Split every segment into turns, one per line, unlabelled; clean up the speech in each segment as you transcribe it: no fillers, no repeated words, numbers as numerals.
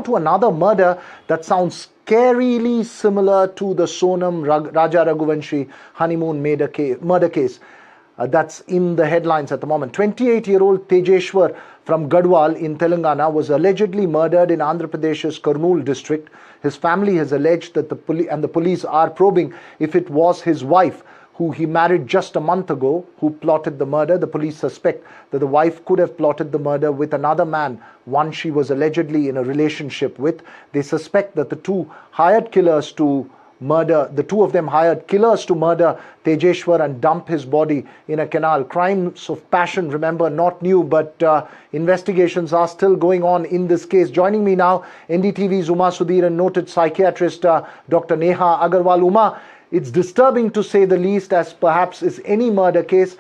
To another murder that sounds scarily similar to the Sonam Raghuvanshi honeymoon murder case. That's in the headlines at the moment. 28-year-old Tejeshwar from Gadwal in Telangana was allegedly murdered in Andhra Pradesh's Kurnool district. His family has alleged that the police are probing if it was his wife, who he married just a month ago, who plotted the murder. The police suspect that the wife could have plotted the murder with another man, one she was allegedly in a relationship with. They suspect that the two of them hired killers to murder Tejeshwar and dump his body in a canal. Crimes of passion, remember, not new, but investigations are still going on in this case. Joining me now, NDTV's Uma Sudhir and noted psychiatrist Dr. Neha Agarwal. Uma, it's disturbing to say the least, as perhaps is any murder case,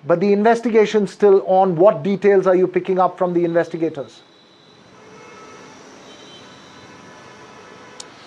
but the investigation's still on. What details are you picking up from the investigators?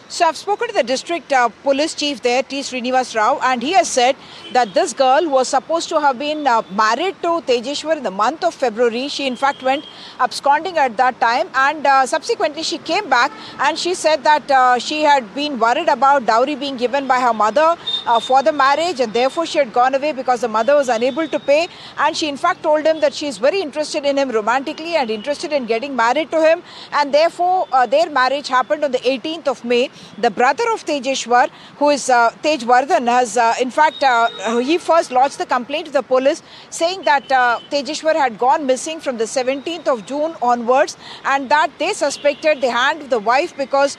So I've spoken to the district police chief there, T. Srinivas Rao, and he has said that this girl was supposed to have been married to Tejeshwar in the month of February. She in fact went absconding at that time, and subsequently she came back and she said that she had been worried about dowry being given by her mother for the marriage, and therefore she had gone away because the mother was unable to pay. And she in fact told him that she is very interested in him romantically and interested in getting married to him, and therefore their marriage happened on the 18th of May. The brother of Tejeshwar, who is Tej Vardhan, has in fact he first lodged the complaint to the police saying that Tejeshwar had gone missing from the 17th of June onwards, and that they suspected the hand of the wife because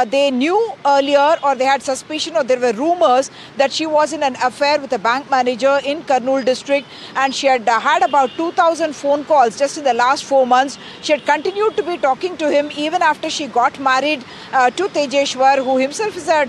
they knew earlier, or they had suspicion, or there were rumors that she was in an affair with a bank manager in Kurnool district, and she had had about 2,000 phone calls just in the last 4 months. She had continued to be talking to him even after she got married to Tejeshwar, who himself is a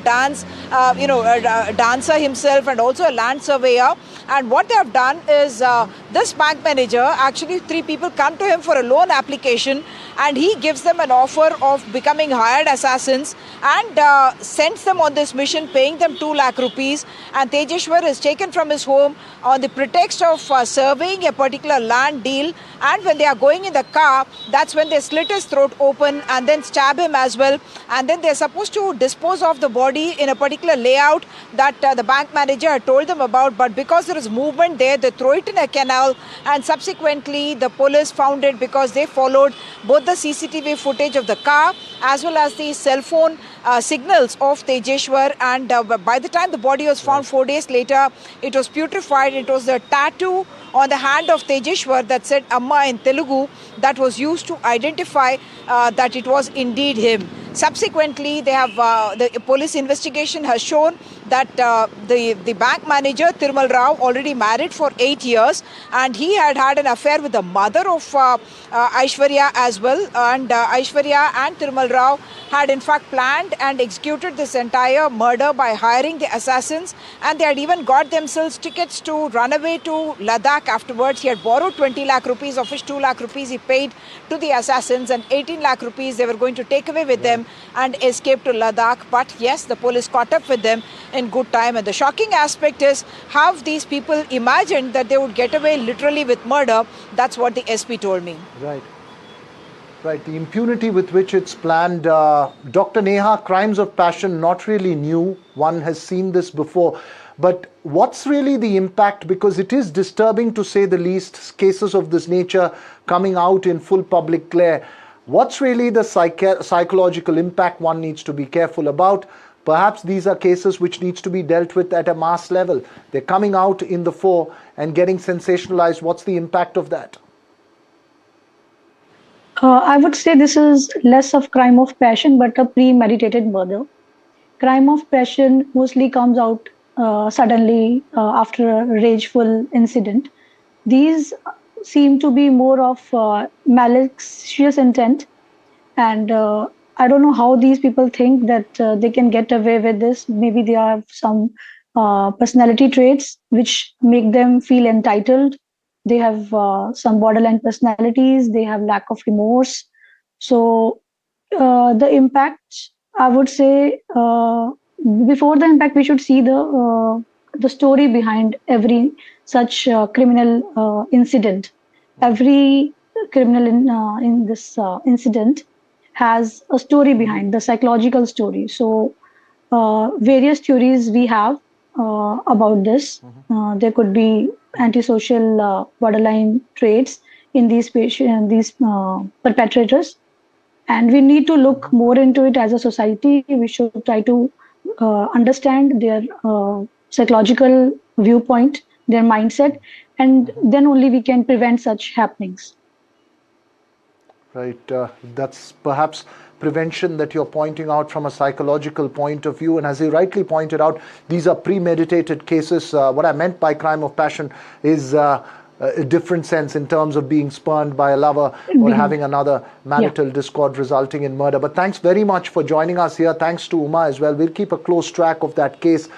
dancer himself and also a land surveyor. And what they have done is this bank manager, actually 3 people come to him for a loan application, and he gives them an offer of becoming hired assassins and sends them on this mission, paying them 2 lakh rupees. And Tejeshwar is taken from his home on the pretext of surveying a particular land deal. And when they are going in the car, that's when they slit his throat open and then stab him as well. And then they're supposed to dispose of the body in a particular layout that the bank manager had told them about. But because there is movement there, they throw it in a canal, and subsequently the police found it because they followed both the CCTV footage of the car as well as the cell phone signals of Tejeshwar. And by the time the body was found 4 days later, it was putrefied. It was the tattoo on the hand of Tejeshwar that said Amma in Telugu that was used to identify that it was indeed him. Subsequently, they have the police investigation has shown that the bank manager, Thirumal Rao, already married for 8 years, and he had had an affair with the mother of Aishwarya as well. And Aishwarya and Thirumal Rao had in fact planned and executed this entire murder by hiring the assassins, and they had even got themselves tickets to run away to Ladakh afterwards. He had borrowed 20 lakh rupees, of which 2 lakh rupees he paid to the assassins, and 18 lakh rupees they were going to take away with them and escape to Ladakh. But yes, the police caught up with them in good time. And the shocking aspect is how these people imagined that they would get away literally with murder. That's what the SP told me.
Right. Right, the impunity with which it's planned. Dr. Neha, crimes of passion, not really new. One has seen this before. But what's really the impact? Because it is disturbing, to say the least, cases of this nature coming out in full public glare. What's really the psychological impact one needs to be careful about? Perhaps these are cases which needs to be dealt with at a mass level. They're coming out in the fore and getting sensationalized. What's the impact of that?
I would say this is less of crime of passion, but a premeditated murder. Crime of passion mostly comes out suddenly after a rageful incident. These seem to be more of malicious intent, and I don't know how these people think that they can get away with this. Maybe they have some personality traits which make them feel entitled. They have some borderline personalities. They have lack of remorse. So the impact, I would say, before the impact, we should see the story behind every such criminal incident. Every criminal in this incident has a story behind, the psychological story. So various theories we have about this. There could be antisocial borderline traits in these perpetrators, and we need to look more into it as a society. We should try to understand their psychological viewpoint, their mindset, and then only we can prevent such happenings.
Right. That's perhaps prevention that you're pointing out from a psychological point of view. And as you rightly pointed out, these are premeditated cases. What I meant by crime of passion is a different sense in terms of being spurned by a lover or having another marital discord resulting in murder. But thanks very much for joining us here. Thanks to Uma as well. We'll keep a close track of that case.